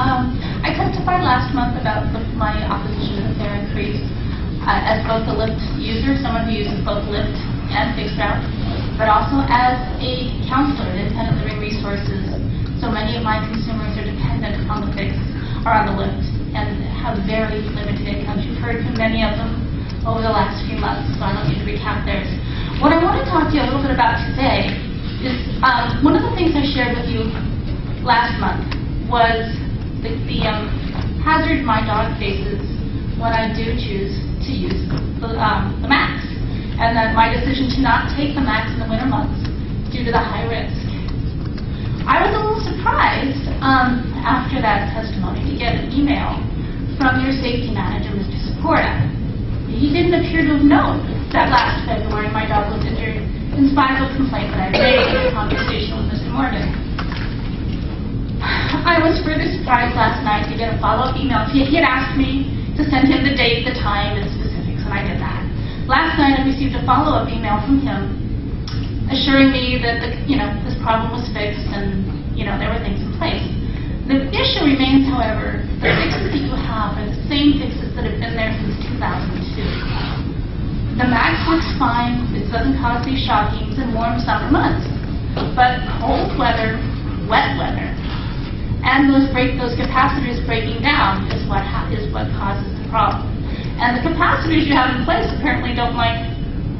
I testified last month about my opposition to the fare increase as both a Lyft user, someone who uses both Lyft and fixed route, but also as a counselor at independent living resources. So many of my consumers are dependent on the fixed or on the Lyft and have very limited incomes. You've heard from many of them over the last few months, so I don't need to recap theirs. What I want to talk to you a little bit about today is one of the things I shared with you last month was the hazard my dog faces when I do choose to use the Max, and that my decision to not take the Max in the winter months due to the high risk. I was a little surprised after that testimony to get an email from your safety manager, Mr. Supporta. He didn't appear to have known that last February my dog was injured in spite of a complaint that I made in a conversation with Mr. Morgan. I was further surprised last night to get a follow-up email. He had asked me to send him the date, the time, and specifics, and I did that. Last night I received a follow-up email from him assuring me that this problem was fixed and there were things in place. The issue remains, however, the fixes that you have are the same fixes that have been there since 2002. The Max works fine, it doesn't cause these shockings in warm summer months. But cold weather, wet weather, and those capacitors breaking down is what causes the problem. And the capacitors you have in place apparently don't like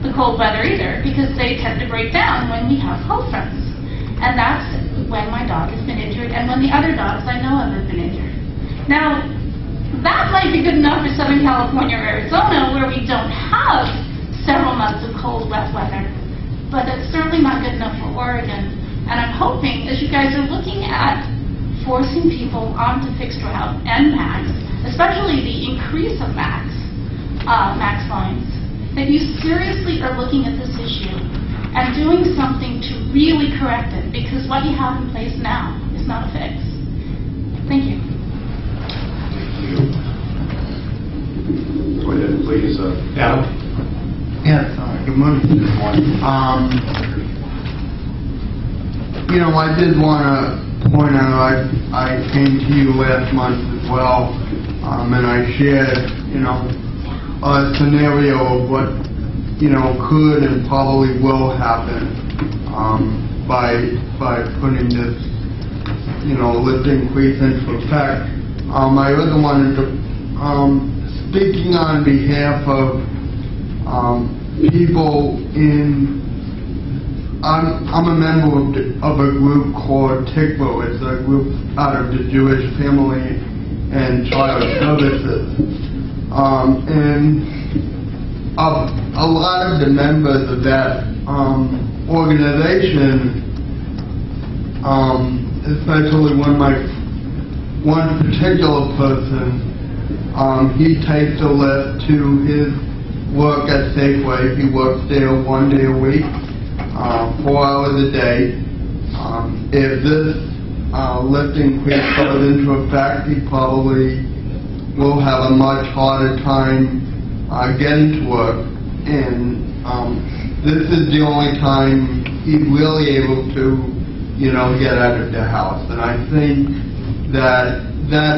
the cold weather either, because they tend to break down when we have cold fronts. And that's when my dog has been injured, and when the other dogs I know of have been injured. Now, that might be good enough for Southern California or Arizona, where we don't have several months of cold, wet weather, but it's certainly not good enough for Oregon. And I'm hoping, as you guys are looking at forcing people onto fixed route and Max, especially the increase of Max lines, that you seriously are looking at this issue and doing something to really correct it, because what you have in place now is not a fix. Thank you. Thank you. Go ahead, please. Adam? Yes, good morning. Good morning. I did want to point out, I came to you last month as well, and I shared, a scenario of what, could and probably will happen by putting this, lift increase into effect. I also wanted to, speaking on behalf of people I'm a member of a group called TICBO. It's a group out of the Jewish Family and Child Services. And a lot of the members of that organization, especially one particular person, he takes a lift to his work at Safeway. He works there 1 day a week, 4 hours a day. If this lift increase goes into effect, he probably will have a much harder time getting to work, and this is the only time he's really able to, get out of the house. And I think that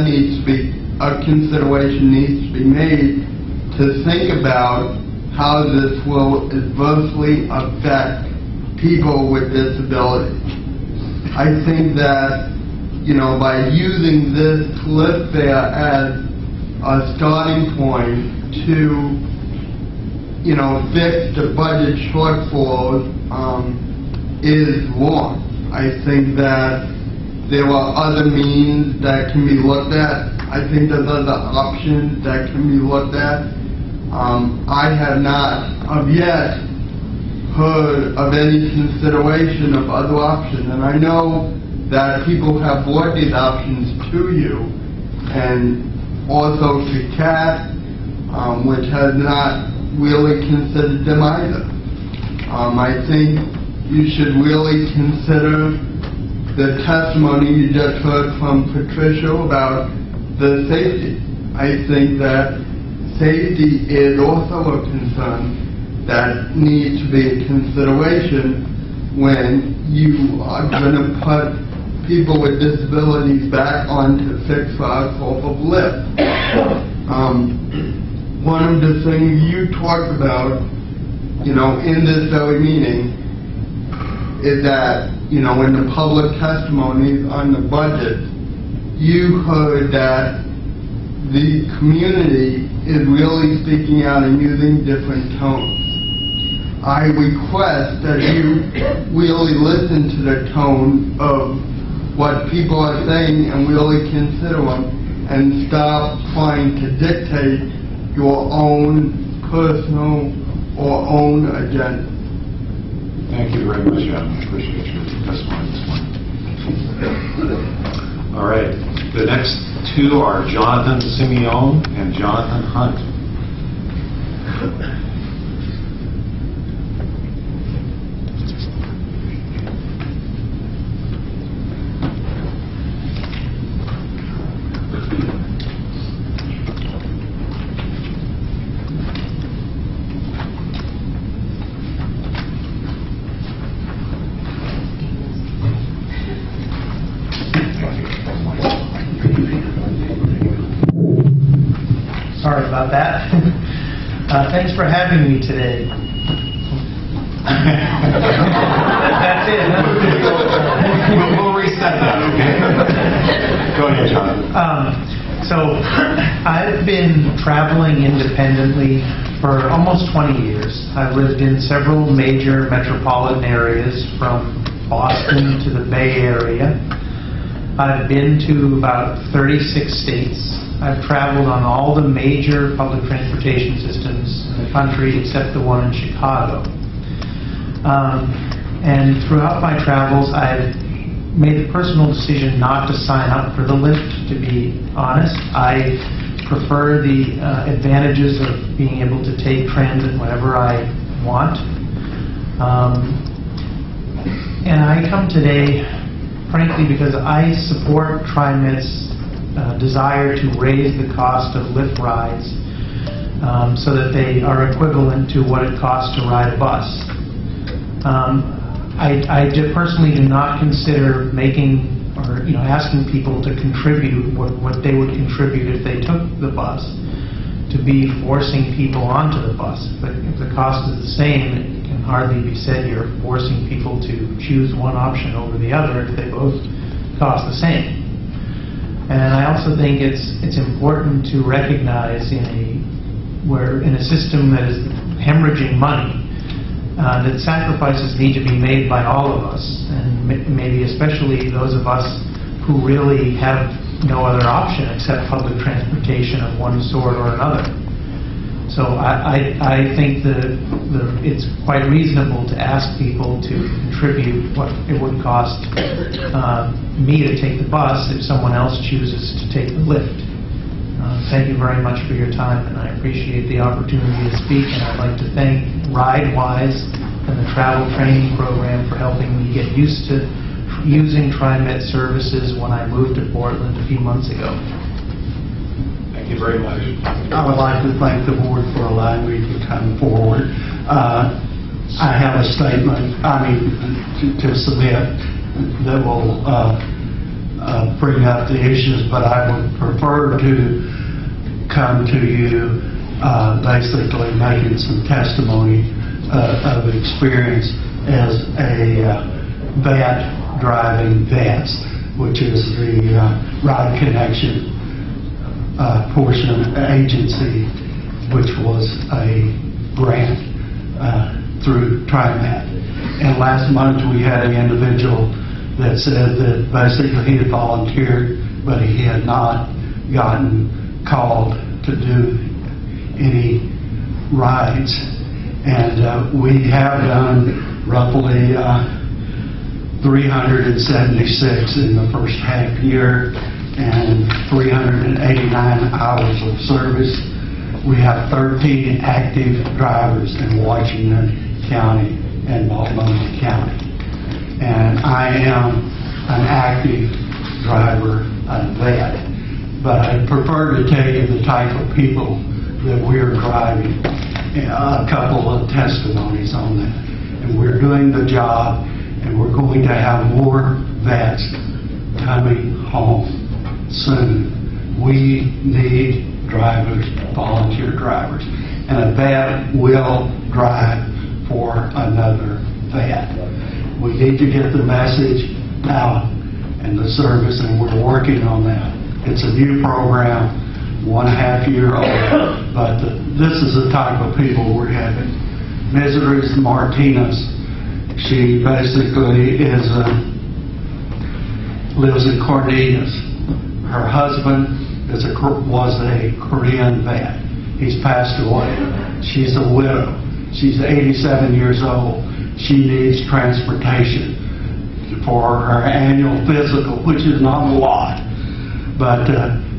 needs to be a consideration needs to be made to think about how this will adversely affect people with disabilities. I think that, by using this lift fare as a starting point to, fix the budget shortfalls is wrong. I think that there are other means that can be looked at. I think there's other options that can be looked at. I have not of yet heard of any consideration of other options, and I know that people have brought these options to you, and also to CAT, which has not really considered them either. I think you should really consider the testimony you just heard from Patricia about the safety. I think that safety is also a concern that needs to be a consideration when you are going to put people with disabilities back onto fixed routes off of lift. One of the things you talked about, in this very meeting, is that, in the public testimonies on the budget, you heard that the community is really speaking out and using different tones. I request that you really listen to the tone of what people are saying and really consider them, and stop trying to dictate your own personal or own agenda. Thank you very much, Adam. I appreciate your testimony this morning. All right. The next two are Jonathan Simeone and Jonathan Hunt. Sorry about that. Thanks for having me today. That's it. We'll reset that, okay? Go ahead, Jonathan. So, I've been traveling independently for almost 20 years. I've lived in several major metropolitan areas, from Boston to the Bay Area. I've been to about 36 states. I've traveled on all the major public transportation systems in the country except the one in Chicago. And throughout my travels, I've made the personal decision not to sign up for the Lyft, to be honest. I prefer the advantages of being able to take transit whenever I want. And I come today, frankly, because I support Trimet's desire to raise the cost of Lyft rides so that they are equivalent to what it costs to ride a bus. I personally do not consider making or asking people to contribute what they would contribute if they took the bus to be forcing people onto the bus. But if the cost is the same, it can hardly be said you're forcing people to choose one option over the other if they both cost the same. And I also think it's important to recognize in a system that is hemorrhaging money, that sacrifices need to be made by all of us, and maybe especially those of us who really have no other option except public transportation of one sort or another. So I think that it's quite reasonable to ask people to contribute what it would cost me to take the bus if someone else chooses to take the Lyft. Thank you very much for your time, and I appreciate the opportunity to speak, and I'd like to thank RideWise and the travel training program for helping me get used to using Trimet services when I moved to Portland a few months ago. Thank you very much. I would like to thank the board for allowing me to come forward. I have a statement, to submit that will bring up the issues, but I would prefer to come to you basically making some testimony of experience as a vet driving vets, which is the Ride Connection portion agency, which was a grant through Trimet. And last month we had an individual that said that basically he had volunteered, but he had not gotten called to do any rides. And we have done roughly 376 in the first half year and 389 hours of service. We have 13 active drivers in Washington County and Multnomah County. And I am an active driver, a vet, but I prefer to tell you the type of people that we're driving. A couple of testimonies on that. And we're doing the job, and we're going to have more vets coming home soon. We need drivers, volunteer drivers, and a vet will drive for another vet. We need to get the message out and the service, and we're working on that. It's a new program, 1.5 year old, but this is the type of people we're having. Ms. Ruth Martinez, she basically lives in Cornelius. Her husband was a Korean vet. He's passed away. She's a widow. She's 87 years old. She needs transportation for her annual physical, which is not a lot, but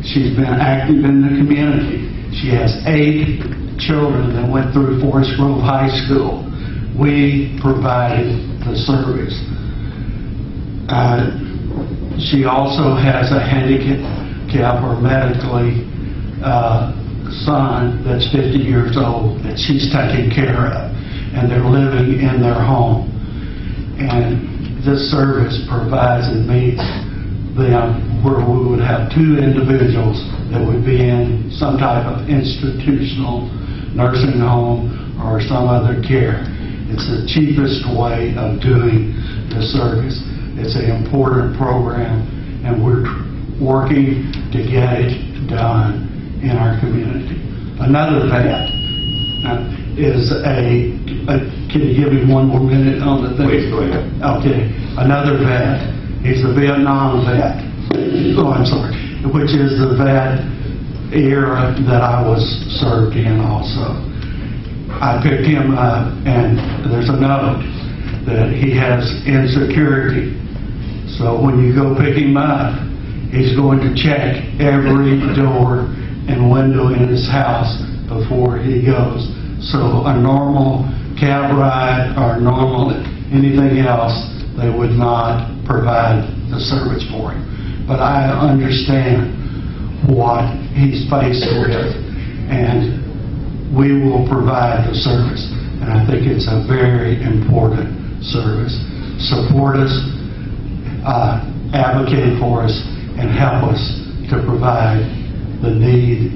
she's been active in the community. She has 8 children that went through Forest Grove High School. We provided the service. She also has a handicap or medically son that's 50 years old that she's taking care of, and they're living in their home. And this service provides and meets them where we would have 2 individuals that would be in some type of institutional nursing home or some other care. It's the cheapest way of doing the service. It's an important program, and we're working to get it done in our community. Another vet is can you give me 1 more minute on the thing? Please, go ahead. Okay. Another vet, he's a Vietnam vet. Oh, I'm sorry. Which is the vet era that I was served in also. I picked him up, and there's a note that he has insecurity. So when you go pick him up, he's going to check every door and window in his house before he goes. So a normal cab ride or normal anything else, they would not provide the service for him. But I understand what he's faced with, and we will provide the service. And I think it's a very important service. Support us, advocate for us, and help us to provide the needs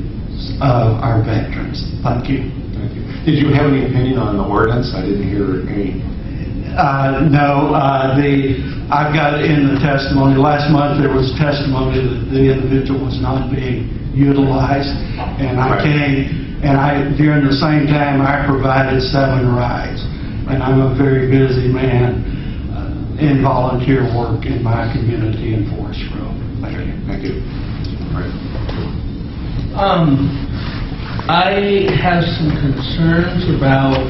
of our veterans. Thank you. Thank you. Did you have any opinion on the ordinance? I didn't hear any. No, I've got in the testimony, last month there was testimony that the individual was not being utilized, and I came, and during the same time I provided 7 rides, and I'm a very busy man in volunteer work in my community in Forest Grove. Thank you. All right. I have some concerns about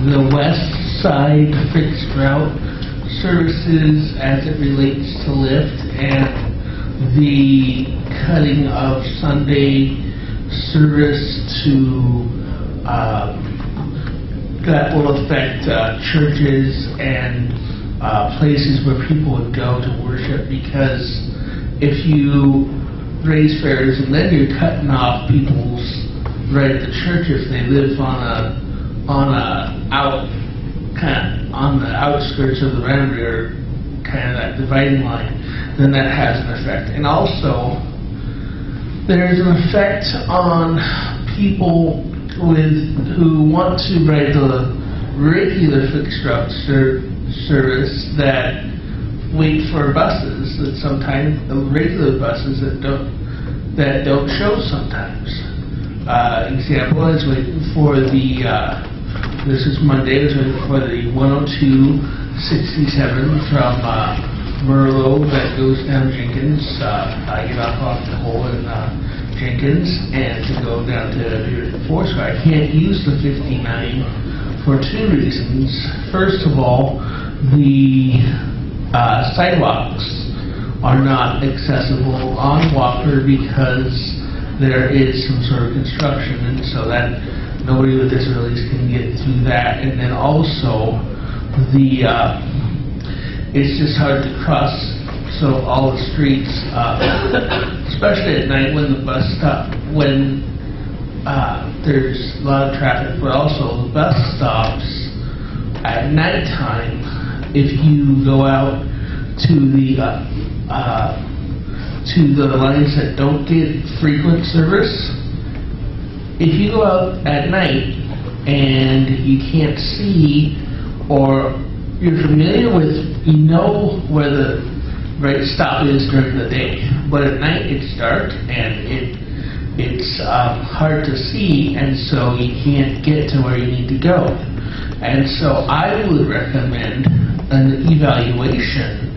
the west side fixed route services as it relates to Lyft and the cutting of Sunday service to that will affect churches and places where people would go to worship, because if you raise fares and then you're cutting off people's right at the church if they live on the outskirts of the boundary or kind of that dividing line, then that has an effect. And also, there's an effect on people who want to ride the regular fixed route service that wait for buses, that sometimes regular buses that don't show sometimes. Example, I was waiting for this is Monday, I was waiting for the 102-67 from Merlo that goes down Jenkins. I get off the hole in Jenkins and to go down to Forest Grove. I can't use the 59 for 2 reasons. First of all, the sidewalks are not accessible on Walker because there is some sort of construction, and so that nobody with disabilities can get through that. And then also it's just hard to cross, so all the streets, especially at night when the bus stop, when there's a lot of traffic, but also the bus stops at nighttime. If you go out to the lines that don't get frequent service. If you go out at night and you can't see, or you're familiar with, you know where the right stop is during the day, but at night it's dark and it's hard to see, and so you can't get to where you need to go. And so I would recommend an evaluation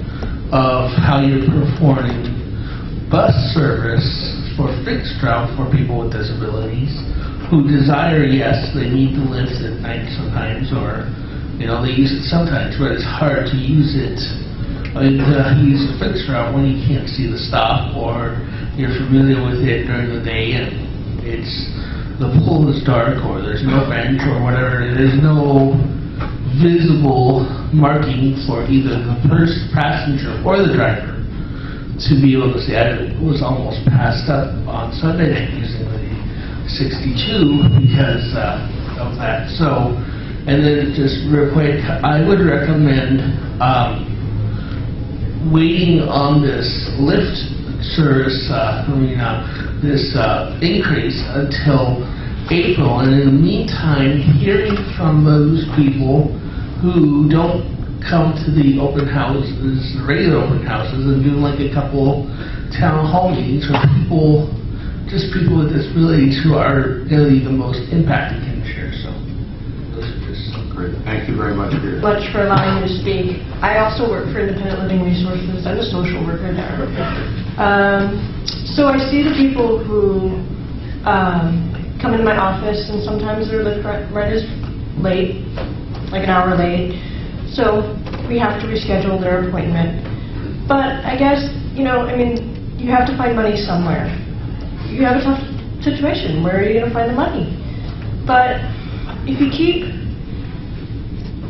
of how you're performing bus service for fixed route for people with disabilities who desire, yes, they need to lift at night sometimes, or they use it sometimes, but it's hard to use it. Use a fixed route when you can't see the stop, or you're familiar with it during the day and the pool is dark, or there's no bench or whatever. There's no visible marking for either the passenger or the driver to be able to see. I was almost passed up on Sunday night using the 62 because of that. So, and then just real quick, I would recommend waiting on this lift service, this increase until April, and in the meantime, hearing from those people who don't come to the open houses, the regular open houses, and do like a couple town hall meetings with people with disabilities who are going to be the most impacted can share. So those are just great. Thank you very much for allowing me to speak. I also work for Independent Living Resources. I'm a social worker there. So I see the people who come into my office, and sometimes their lift ride is late, like an hour late. So we have to reschedule their appointment. But I guess, you have to find money somewhere. You have a tough situation. Where are you going to find the money? But if you keep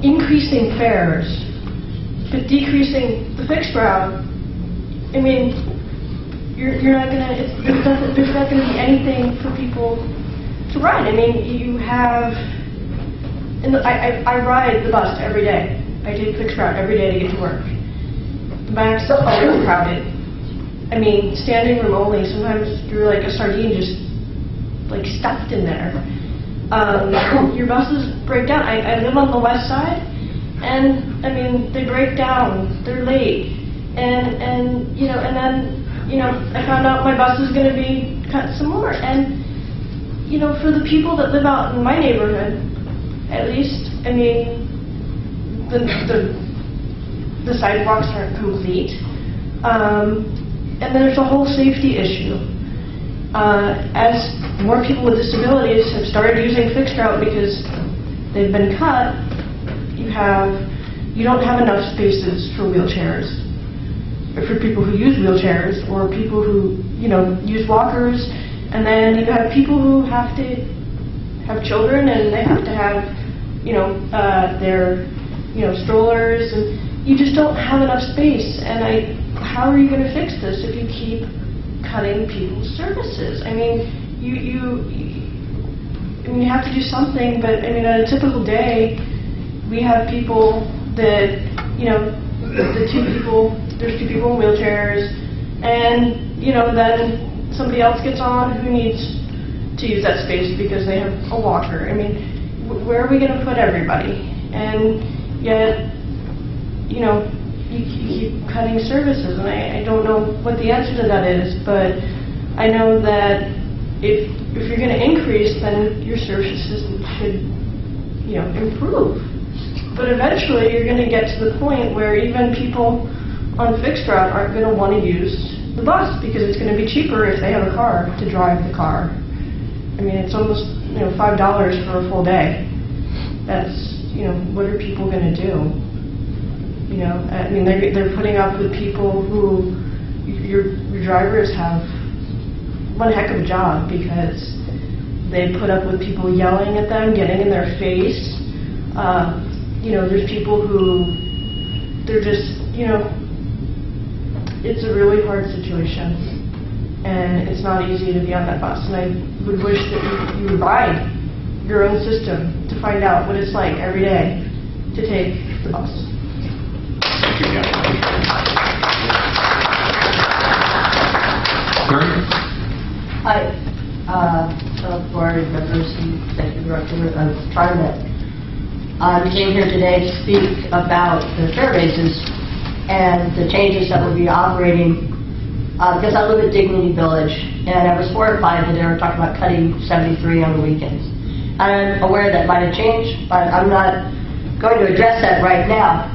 increasing fares, but decreasing the fixed route, you're not going to, there's not going to be anything for people to ride. You have, I ride the bus every day. I take fixed route every day to get to work. The back's always crowded. Standing room only, sometimes you're like a sardine just like stuffed in there. Your buses break down. I live on the west side, and they break down. They're late, and then I found out my bus is going to be cut some more. And for the people that live out in my neighborhood, at least, the sidewalks aren't complete, and there's a whole safety issue. As more people with disabilities have started using fixed route because they've been cut, you don't have enough spaces for wheelchairs, or for people who use wheelchairs, or people who use walkers, and then you have people who have to have children, and they have to have their strollers, and you just don't have enough space. And how are you going to fix this if you keep cutting people's services? You have to do something, but on a typical day, we have people that, there's two people in wheelchairs, and, then somebody else gets on who needs to use that space because they have a walker. Where are we going to put everybody? And yet, you keep cutting services, and I don't know what the answer to that is, but I know that if you're going to increase, then your services should, improve. But eventually, you're going to get to the point where even people on fixed route aren't going to want to use the bus because it's going to be cheaper if they have a car to drive the car. It's almost $5 for a full day. That's what are people going to do? They're putting up with people who your drivers have one heck of a job because they put up with people yelling at them, getting in their face. There's people who they're just, it's a really hard situation, and it's not easy to be on that bus. And I would wish that you would ride your own system to find out what it's like every day to take the bus. Thank you, Gavin. Karen? Hi, board members and executive director of Trimet. We came here today to speak about the fare raises and the changes that will be operating because I live at Dignity Village, and I was horrified that they were talking about cutting 73 on the weekends. I'm aware that might have changed, but I'm not going to address that right now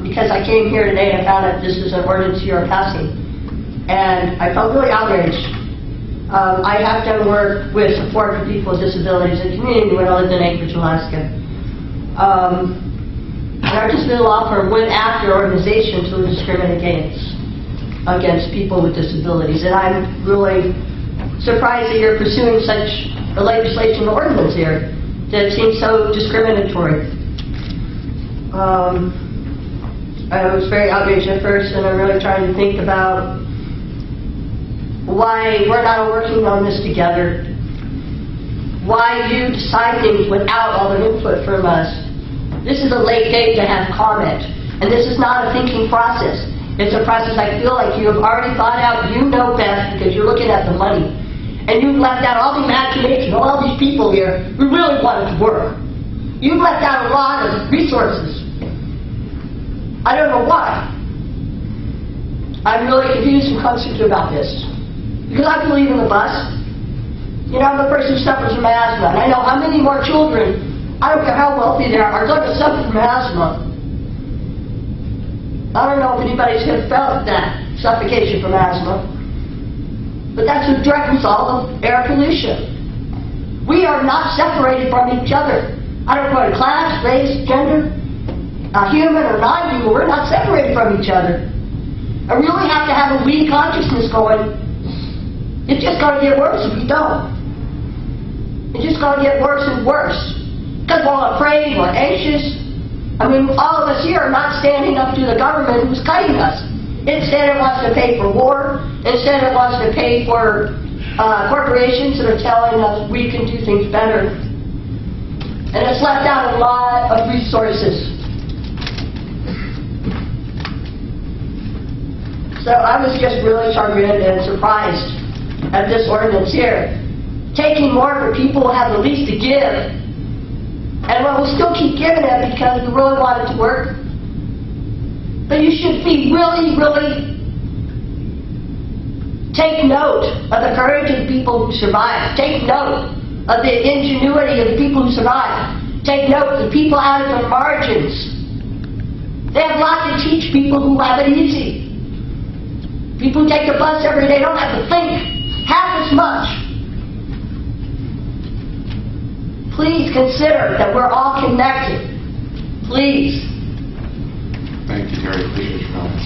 because I came here today and found that this is an ordinance you are passing, and I felt really outraged. I have done work with support for people with disabilities in the community when I lived in Anchorage, Alaska. And our disability law firm went after organizations who discriminate against people with disabilities. And I'm really surprised that you're pursuing such a legislation ordinance here that seems so discriminatory. I was very outraged at first, and I'm really trying to think about why we're not working on this together. Why you decide things without all the input from us. This is a late date to have comment, and this is not a thinking process. It's a process I feel like you have already thought out. You know best because you're looking at the money. And you've left out all the imagination of all these people here who really want it to work. You've left out a lot of resources. I don't know why. I'm really confused and concerned about this. Because I believe in the bus. You know, I'm the person who suffers from asthma. And I know how many more children, I don't care how wealthy they are going to suffer from asthma. I don't know if anybody's felt that suffocation from asthma. But that's a direct result of air pollution. We are not separated from each other. I don't care class, race, gender, human or non-human, we're not separated from each other. I really have to have a we consciousness going. It's just going to get worse if you don't. It's just going to get worse and worse. Because we're afraid, we're anxious. I mean, all of us here are not standing up to the government who's cutting us. Instead, it wants to pay for war. Instead, it wants to pay for corporations that are telling us we can do things better. And it's left out a lot of resources. So I was just really chagrined and surprised at this ordinance here. Taking more for people who have the least to give. And we'll still keep giving it because we really want it to work. But you should be really, really take note of the courage of the people who survive. Take note of the ingenuity of the people who survive. Take note of the people out of the margins. They have a lot to teach people who have it easy. People who take the bus every day don't have to think half as much. Please consider that we're all connected. Please. Thank you, Terry. Appreciate your comments.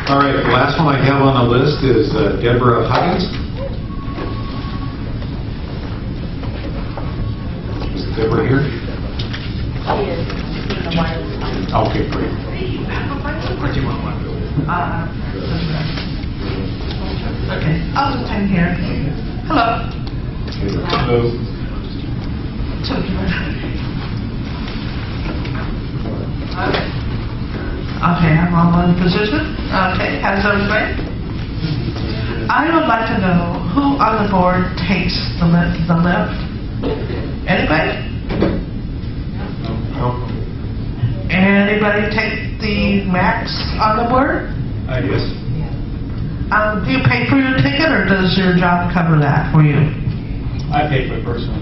All right, the last one I have on the list is Deborah Huggins. Is Deborah here? She is. Okay, great. What do you want? Okay, I'll just hang here. Hello. Hello. Okay, I'm on one position. Okay, how's everybody? I would like to know who on the board takes the lift? Anybody? No. Anybody take the max on the board? Yes. Do you pay for your ticket, or does your job cover that for you? I pay for it personally.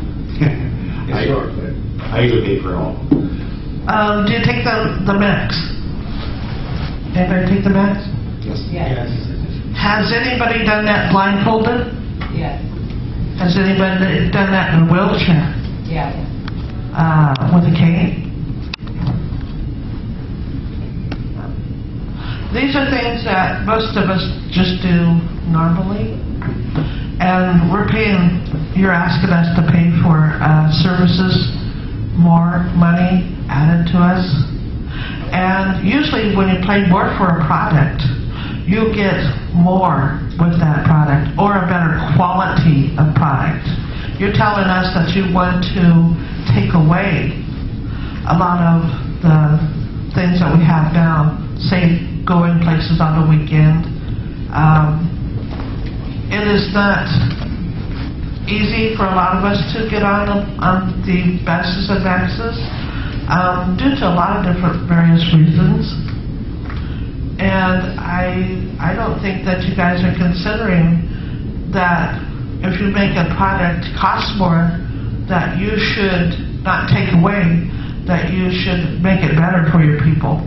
I usually pay for it all. Do you take the max? Anybody take the max? Yes. Yes. Has anybody done that blindfolded? Yes. Has anybody done that in a wheelchair? Yeah. With a cane? These are things that most of us just do normally, and you're asking us to pay for services, more money added to us. And usually when you pay more for a product, you get more with that product, or a better quality of product. You're telling us that you want to take away a lot of the things that we have now, say go places on the weekend. It is not easy for a lot of us to get on the buses and maxes due to a lot of different various reasons. And I don't think that you guys are considering that if you make a product cost more, that you should not take away, that you should make it better for your people.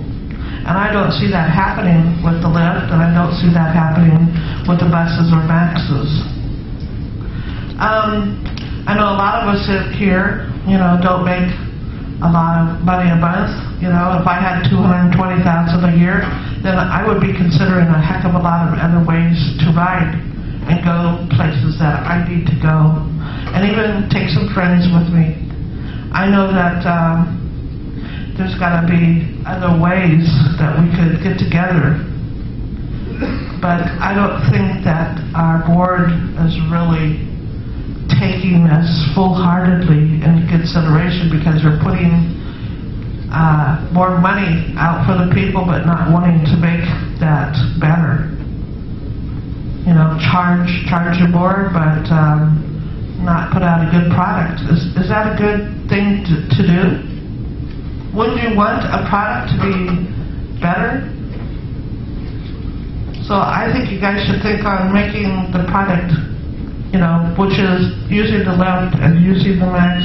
And I don't see that happening with the lift, and I don't see that happening with the buses or maxes. I know a lot of us here, don't make a lot of money a month. If I had $220,000 a year, then I would be considering a heck of a lot of other ways to ride and go places that I need to go, and even take some friends with me. I know that there's got to be other ways that we could get together, but I don't think that our board is really taking this full-heartedly into consideration, because we're putting more money out for the people but not wanting to make that better. Charge your board but not put out a good product. Is that a good thing to do? Wouldn't you want a product to be better? So I think you guys should think on making the product, which is using the lift and using the max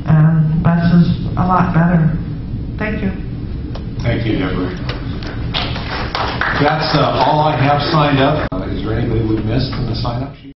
and buses a lot better. Thank you. Thank you, Deborah. That's all I have signed up. Is there anybody we missed in the sign-up sheet?